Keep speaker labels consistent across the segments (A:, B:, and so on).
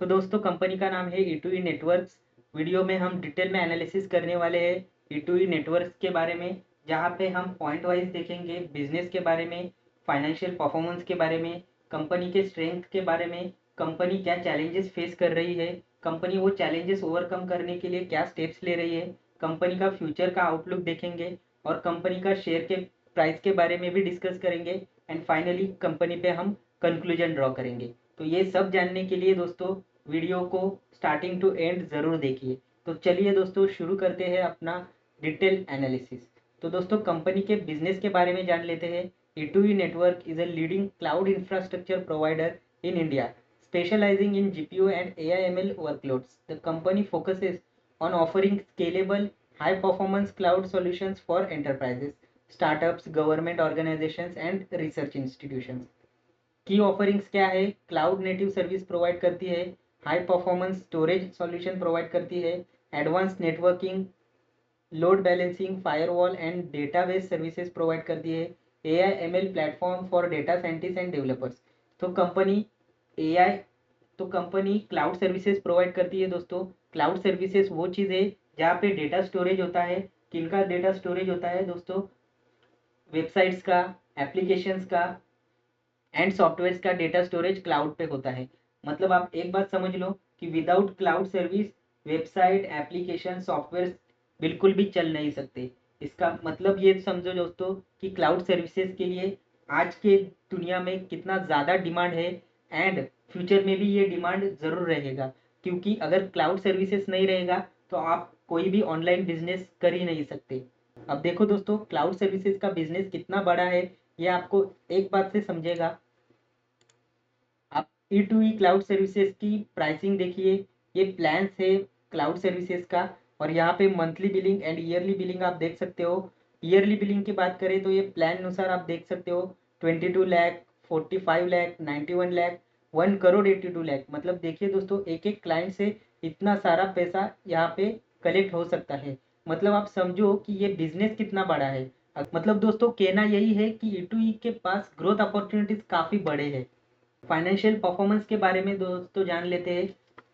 A: तो दोस्तों कंपनी का नाम है E2E नेटवर्क्स। वीडियो में हम डिटेल में एनालिसिस करने वाले हैं E2E नेटवर्क्स के बारे में, जहाँ पे हम पॉइंट वाइज देखेंगे बिजनेस के बारे में, फाइनेंशियल परफॉर्मेंस के बारे में, कंपनी के स्ट्रेंथ के बारे में, कंपनी क्या चैलेंजेस फेस कर रही है, कंपनी वो चैलेंजेस ओवरकम करने के लिए क्या स्टेप्स ले रही है, कंपनी का फ्यूचर का आउटलुक देखेंगे और कंपनी का शेयर के प्राइस के बारे में भी डिस्कस करेंगे। एंड फाइनली कंपनी पे हम कंक्लूजन ड्रॉ करेंगे। तो ये सब जानने के लिए दोस्तों वीडियो को स्टार्टिंग टू एंड ज़रूर देखिए। तो चलिए दोस्तों शुरू करते हैं अपना डिटेल एनालिसिस। तो दोस्तों कंपनी के बिजनेस के बारे में जान लेते हैं। E2E network is a leading cloud infrastructure provider in India, specializing in GPU and AI/ML workloads. The company focuses on offering scalable, high-performance cloud solutions for enterprises, startups, government organizations, and research institutions. की offerings क्या है? Cloud native service provide करती है, high performance storage solution provide करती है, advance networking, load balancing, firewall and database services provide करती है, AI/ML platform for data scientist and developers. तो कंपनी AI तो कंपनी क्लाउड सर्विसेज प्रोवाइड करती है दोस्तों। क्लाउड सर्विसेज वो चीज़ है जहाँ पे डेटा स्टोरेज होता है। किनका डेटा स्टोरेज होता है दोस्तों? वेबसाइट्स का, एप्लीकेशंस का एंड सॉफ्टवेयर का डेटा स्टोरेज क्लाउड पे होता है। मतलब आप एक बात समझ लो कि without cloud service website, application, software बिल्कुल भी चल नहीं सकते। इसका मतलब ये समझो दोस्तों कि क्लाउड सर्विसेज के लिए आज के दुनिया में कितना ज़्यादा डिमांड है एंड फ्यूचर में भी ये डिमांड ज़रूर रहेगा, क्योंकि अगर क्लाउड सर्विसेज नहीं रहेगा तो आप कोई भी ऑनलाइन बिजनेस कर ही नहीं सकते। अब देखो दोस्तों क्लाउड सर्विसेज का बिजनेस कितना बड़ा है, ये आपको एक बात से समझेगा। आप E2E क्लाउड सर्विसेज की प्राइसिंग देखिए। ये प्लान्स है क्लाउड सर्विसेज का, और यहाँ पे monthly billing and yearly billing आप देख सकते हो। ईयरली बिलिंग की बात करें तो ये प्लान अनुसार आप देख सकते हो 22 लाख, 45 लाख, 91 लाख, 1 करोड़ 82 लाख। मतलब देखिए दोस्तों एक एक क्लाइंट से इतना सारा पैसा यहाँ पे कलेक्ट हो सकता है। मतलब आप समझो कि ये बिजनेस कितना बड़ा है। मतलब दोस्तों कहना यही है कि E2E के पास ग्रोथ अपॉर्चुनिटीज काफ़ी बड़े हैं। फाइनेंशियल परफॉर्मेंस के बारे में दोस्तों जान लेते हैं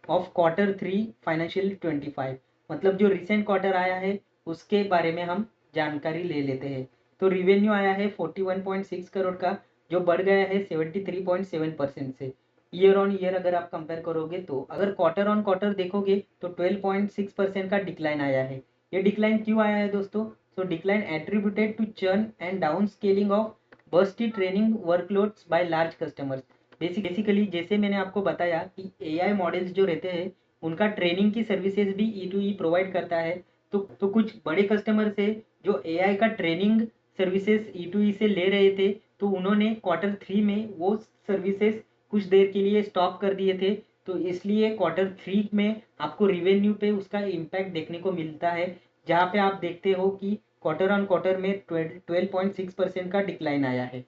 A: ऑफ Q3 फाइनेंशियल 25। मतलब जो रिसेंट क्वार्टर आया है उसके बारे में हम जानकारी ले लेते हैं। तो रिवेन्यू आया है 41.6 करोड़ का, जो बढ़ गया है 73.7% से। ईयर ऑन ईयर अगर आप कंपेयर करोगे तो अगर क्वार्टर ऑन क्वार्टर देखोगे तो 12.6% का डिक्लाइन आया है। ये डिक्लाइन क्यों आया है दोस्तों? So decline attributed to churn and down scaling of bursty training workloads by large customers. Basically जैसे मैंने आपको बताया कि AI मॉडल्स जो रहते हैं उनका ट्रेनिंग की सर्विसेज भी E2E प्रोवाइड करता है। तो कुछ बड़े कस्टमर्स है जो AI का ट्रेनिंग सर्विसेज E2E से ले रहे थे, तो उन्होंने Q3 में वो सर्विसेज कुछ देर के लिए स्टॉप कर दिए थे। तो इसलिए Q3 में आपको रिवेन्यू पे उसका इम्पैक्ट देखने को मिलता है, जहाँ पे आप देखते हो कि क्वार्टर ऑन क्वार्टर में 12.6% का डिक्लाइन आया है।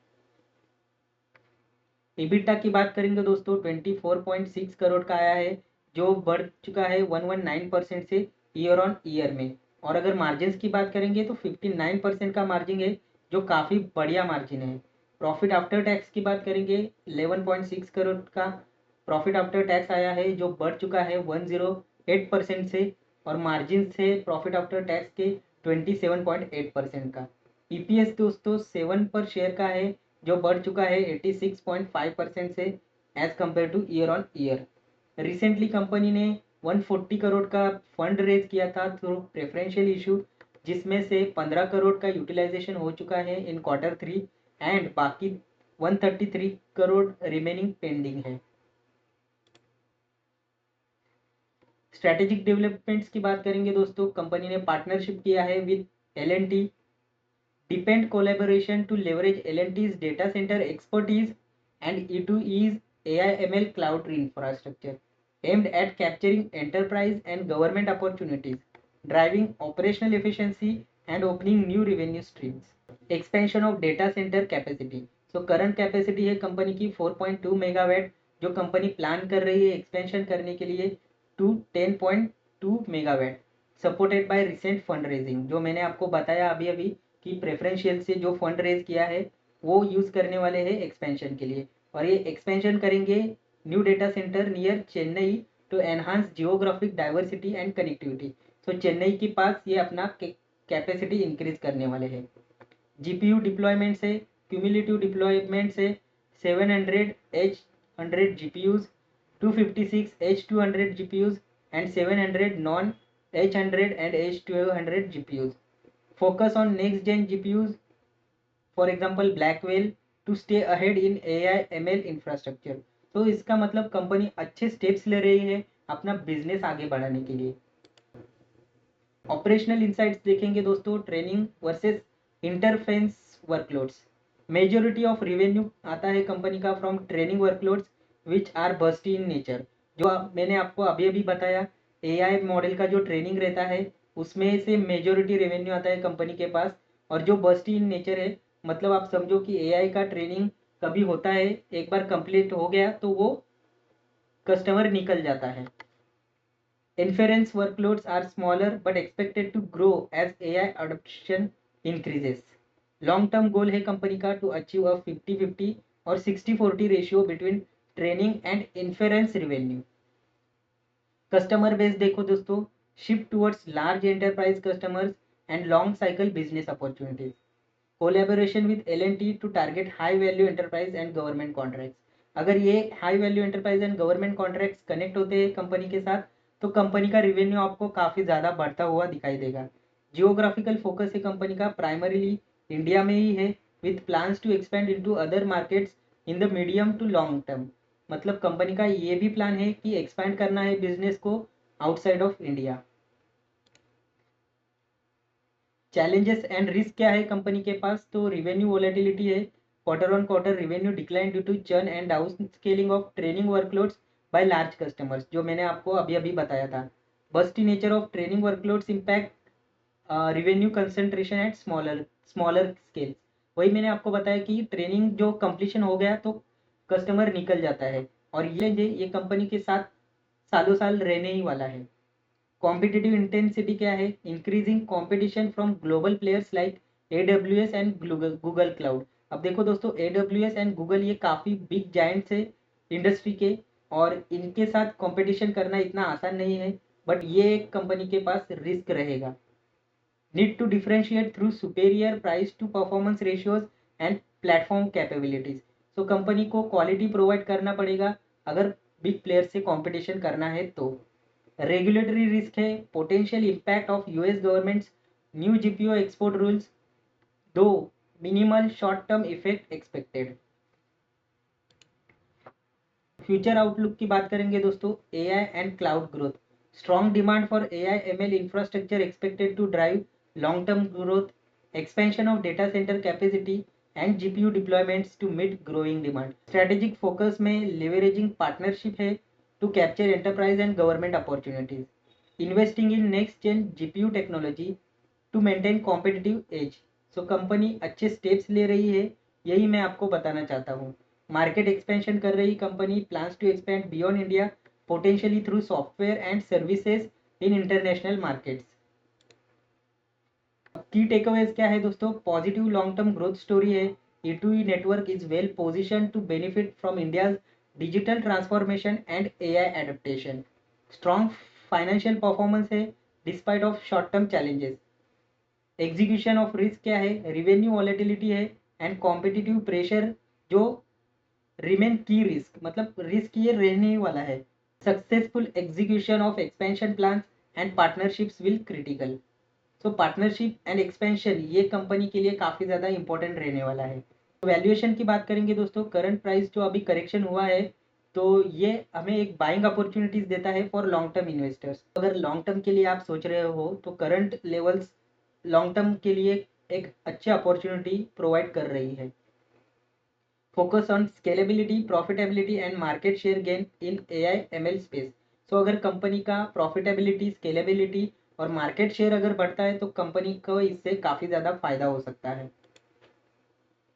A: EBITDA की बात करेंगे दोस्तों 24.6 करोड़ का आया है, जो बढ़ चुका है 119% से ईयर ऑन ईयर में। और अगर मार्जिन की बात करेंगे तो 59% का मार्जिन है, जो काफ़ी बढ़िया मार्जिन है। प्रॉफिट आफ्टर टैक्स की बात करेंगे 11.6 करोड़ का प्रॉफिट आफ्टर टैक्स आया है, जो बढ़ चुका है 108% से, और मार्जिन से प्रॉफिट आफ्टर टैक्स के 27.8% का। EPS दोस्तों 7 पर शेयर का है, जो बढ़ चुका है 86.5% से as compared to year on year. Recently company ने 140 करोड़ का फंड रेज किया था थ्रू प्रेफरेंशियल इशू, जिसमें से 15 करोड़ का यूटिलाइजेशन हो चुका है इन Q3 एंड बाकी 133 करोड़ रिमेनिंग पेंडिंग है। स्ट्रैटेजिक डेवलपमेंट्स की बात करेंगे दोस्तों, कंपनी ने पार्टनरशिप किया है with L&T Depend collaboration to leverage L&T's data center expertise and E2E's AI/ML cloud infrastructure, aimed at capturing enterprise and government opportunities, driving operational efficiency, and opening new revenue streams. Expansion of data center capacity. So current capacity है company की 4.2 megawatt, जो company plan कर रही है expansion करने के लिए to 10.2 megawatt, supported by recent fund raising. जो मैंने आपको बताया अभी अभी कि प्रेफरेंशियल से जो फंड रेज किया है वो यूज़ करने वाले हैं एक्सपेंशन के लिए, और ये एक्सपेंशन करेंगे new data center near Chennai to enhance geographic diversity and connectivity. So Chennai के पास ये अपना कैपेसिटी इंक्रीज करने वाले हैं. GPU डिप्लॉयमेंट से क्यूमुलेटिव डिप्लॉयमेंट से 700 H100 GPUs, 256 H200 GPUs and 700 non H100 and H200 GPUs. Focus on next gen GPUs, for example Blackwell, to stay ahead in AI ML infrastructure. तो इसका मतलब company अच्छे steps ले रही है अपना बिजनेस आगे बढ़ाने के लिए. ऑपरेशनल इंसाइट्स देखेंगे दोस्तों, training versus interference workloads. Majority of revenue आता है कंपनी का from training workloads which are bursty in nature. जो मैंने आपको अभी अभी बताया, एआई मॉडल का जो ट्रेनिंग रहता है उसमें से मेजॉरिटी रेवेन्यू आता है कंपनी के पास. और जो बस्टी इन नेचर है, मतलब आप समझो कि एआई का ट्रेनिंग कभी होता है, एक बार कंप्लीट हो गया तो वो कस्टमर निकल जाता है. Inference workloads are smaller but expected to grow as AI adoption increases. Long term goal है कंपनी का to achieve a 50-50 और 60-40 ratio between training and inference revenue. Customer base देखो दोस्तों, shift towards large enterprise customers and long cycle business opportunities. Collaboration with L&T to target high value enterprise and government contracts. अगर ये high value enterprise and government contracts connect होते हैं company के साथ तो company का रिवेन्यू आपको काफ़ी ज़्यादा बढ़ता हुआ दिखाई देगा. जियोग्राफिकल फोकस है कंपनी का प्राइमरीली इंडिया में ही है with plans to expand into other markets in the medium to long term. मतलब कंपनी का ये भी प्लान है कि एक्सपेंड करना है बिजनेस को outside of India. Challenges and risk क्या है कंपनी के पास, तो रिवेन्यू वोलेटिलिटी है. Quarter on quarter revenue decline due to churn and down scaling of training workloads by large customers, जो मैंने आपको अभी अभी बताया था. Bursty nature of training workloads impact revenue concentration at smaller scale. वही मैंने आपको बताया कि ट्रेनिंग जो कंप्लीशन हो गया तो कस्टमर निकल जाता है और ये कंपनी के साथ सालों साल रहने ही वाला है. कॉम्पिटिटिव इंटेंसिटी क्या है, increasing competition from global players like AWS and Google cloud. अब देखो दोस्तों, AWS एंड गूगल ये काफ़ी बिग जायंट्स है इंडस्ट्री के और इनके साथ कंपटीशन करना इतना आसान नहीं है, बट ये एक कंपनी के पास रिस्क रहेगा. Need to differentiate through superior price to performance ratios and platform capabilities. So company को क्वालिटी प्रोवाइड करना पड़ेगा अगर बिग प्लेयर से कंपटीशन करना है तो. रेगुलेटरी रिस्क है, potential impact of US government's new GPO export rules, दो minimal short term effect expected. Future outlook की बात करेंगे दोस्तों, AI and cloud growth. Strong demand for AI ML infrastructure expected to drive long term growth. Expansion of data center capacity and GPU deployments to meet growing demand. Strategic focus में leveraging partnership है to capture enterprise and government opportunities. Investing in next gen GPU technology to maintain competitive edge. So company अच्छे steps ले रही है, यही मैं आपको बताना चाहता हूँ. मार्केट एक्सपेंशन कर रही company, plans to expand beyond India potentially through software and services in international markets. Key takeaways क्या है दोस्तों, positive long term growth story है. E2E network is well position to benefit from India's digital transformation and AI adaptation. Strong financial performance है despite of short term challenges. Execution of risk क्या है, revenue volatility है and competitive pressure जो remain key risk, मतलब risk ये रहने ही वाला है. Successful execution of expansion plans and partnerships will critical. So partnership and expansion ये कंपनी के लिए काफ़ी ज़्यादा इंपॉर्टेंट रहने वाला है. वैल्यूएशन की बात करेंगे दोस्तों, करंट प्राइस जो अभी करेक्शन हुआ है तो ये हमें एक बाइंग अपॉर्चुनिटीज देता है फॉर लॉन्ग टर्म इन्वेस्टर्स. अगर लॉन्ग टर्म के लिए आप सोच रहे हो तो करंट लेवल्स लॉन्ग टर्म के लिए एक अच्छी अपॉर्चुनिटी प्रोवाइड कर रही है. Focus on scalability, profitability and market share gain in AI ML space. So अगर कंपनी का प्रॉफिटेबिलिटी, स्केलेबिलिटी और मार्केट शेयर अगर बढ़ता है तो कंपनी को इससे काफ़ी ज़्यादा फायदा हो सकता है.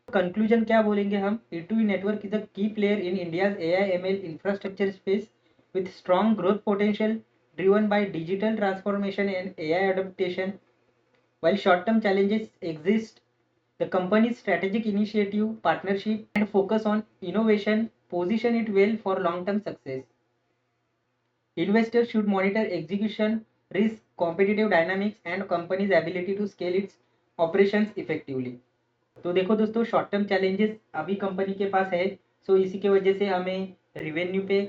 A: कंक्लूजन क्या बोलेंगे हम, E2E नेटवर्क इज अ की player in India's AI ML infrastructure space with strong growth potential driven by digital transformation and AI adaptation. While short-term challenges exist, the company's strategic initiative, partnership, and focus on innovation position it well for long-term success. Investors should monitor execution, risk, competitive dynamics and company's ability to scale its operations effectively. तो देखो दोस्तों, short term challenges अभी company के पास है, सो इसी के वजह से हमें रिवेन्यू पे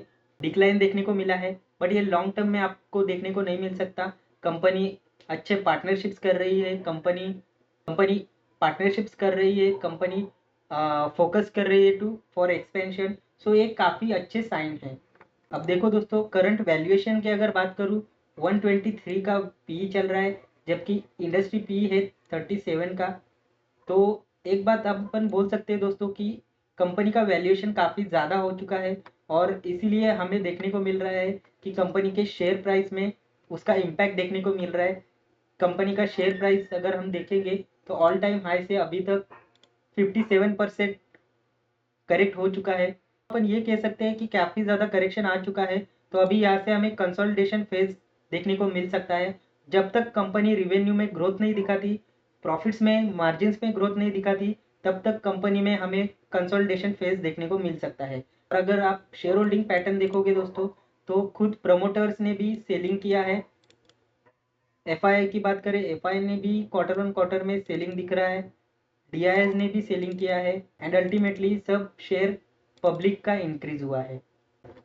A: डिक्लाइन देखने को मिला है, बट ये लॉन्ग टर्म में आपको देखने को नहीं मिल सकता। कंपनी अच्छे पार्टनरशिप्स कर रही है, कंपनी पार्टनरशिप्स कर रही है, कंपनी फोकस कर रही है टू फॉर एक्सपेंशन, सो ये काफ़ी अच्छे साइन हैं। अब देखो दोस्तों, करंट वैल्यूएशन की अगर बात करूँ, 123 का पी चल रहा है, जबकि इंडस्ट्री पी है 37 का। तो एक बात अपन बोल सकते हैं दोस्तों कि कंपनी का वैल्यूएशन काफ़ी ज़्यादा हो चुका है, और इसीलिए हमें देखने को मिल रहा है कि कंपनी के शेयर प्राइस में उसका इम्पैक्ट देखने को मिल रहा है। कंपनी का शेयर प्राइस अगर हम देखेंगे तो ऑल टाइम हाई से अभी तक 57% करेक्ट हो चुका है। अपन ये कह सकते हैं कि काफ़ी ज़्यादा करेक्शन आ चुका है। तो अभी यहाँ से हमें कंसोलिडेशन फेज देखने को मिल सकता है। जब तक कंपनी रिवेन्यू में ग्रोथ नहीं दिखाती, प्रॉफिट्स में, मार्जिन्स में ग्रोथ नहीं दिखाती, तब तक कंपनी में हमें कंसोलिडेशन फेज देखने को मिल सकता है। और अगर आप शेयर होल्डिंग पैटर्न देखोगे दोस्तों, तो खुद प्रमोटर्स ने भी सेलिंग किया है। एफआईआई की बात करें, एफआई ने भी क्वार्टर ऑन क्वार्टर में सेलिंग दिख रहा है, डीआईएस ने भी सेलिंग किया है, एंड अल्टीमेटली सब शेयर पब्लिक का इंक्रीज हुआ है।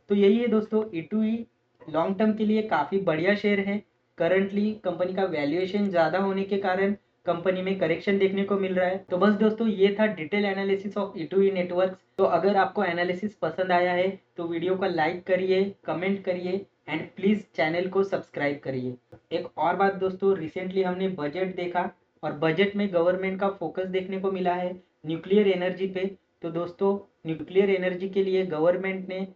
A: तो यही है दोस्तों, E2E लॉन्ग टर्म के लिए काफ़ी बढ़िया शेयर है। करंटली कंपनी का वैल्यूएशन ज़्यादा होने के कारण कंपनी में करेक्शन देखने को मिल रहा है। तो बस दोस्तों, ये था detail analysis of E2E networks. तो अगर आपको एनालिसिस पसंद आया है तो वीडियो को लाइक करिए, कमेंट करिए एंड प्लीज़ चैनल को सब्सक्राइब करिए। एक और बात दोस्तों, रिसेंटली हमने बजट देखा और बजट में गवर्नमेंट का फोकस देखने को मिला है न्यूक्लियर एनर्जी पे। तो दोस्तों, न्यूक्लियर एनर्जी के लिए गवर्नमेंट ने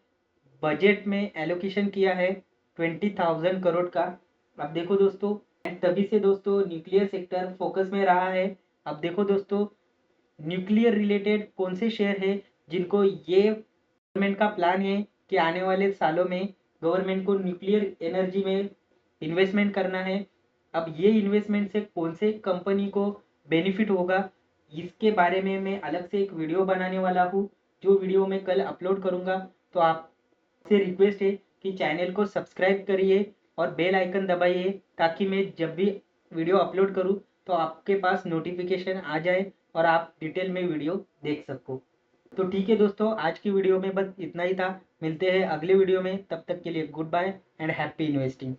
A: बजट में एलोकेशन किया है 20,000 करोड़ का। अब देखो दोस्तों, तभी से दोस्तों न्यूक्लियर सेक्टर फोकस में रहा है। अब देखो दोस्तों, न्यूक्लियर रिलेटेड कौन से शेयर है जिनको ये गवर्नमेंट का प्लान है कि आने वाले सालों में गवर्नमेंट को न्यूक्लियर एनर्जी में इन्वेस्टमेंट करना है। अब ये इन्वेस्टमेंट से कौन से कंपनी को बेनिफिट होगा, इसके बारे में मैं अलग से एक वीडियो बनाने वाला हूँ, जो वीडियो मैं कल अपलोड करूँगा। तो आपसे रिक्वेस्ट है कि चैनल को सब्सक्राइब करिए और बेल आइकन दबाइए, ताकि मैं जब भी वीडियो अपलोड करूँ तो आपके पास नोटिफिकेशन आ जाए और आप डिटेल में वीडियो देख सको। तो ठीक है दोस्तों, आज की वीडियो में बस इतना ही था। मिलते हैं अगले वीडियो में, तब तक के लिए goodbye and happy investing.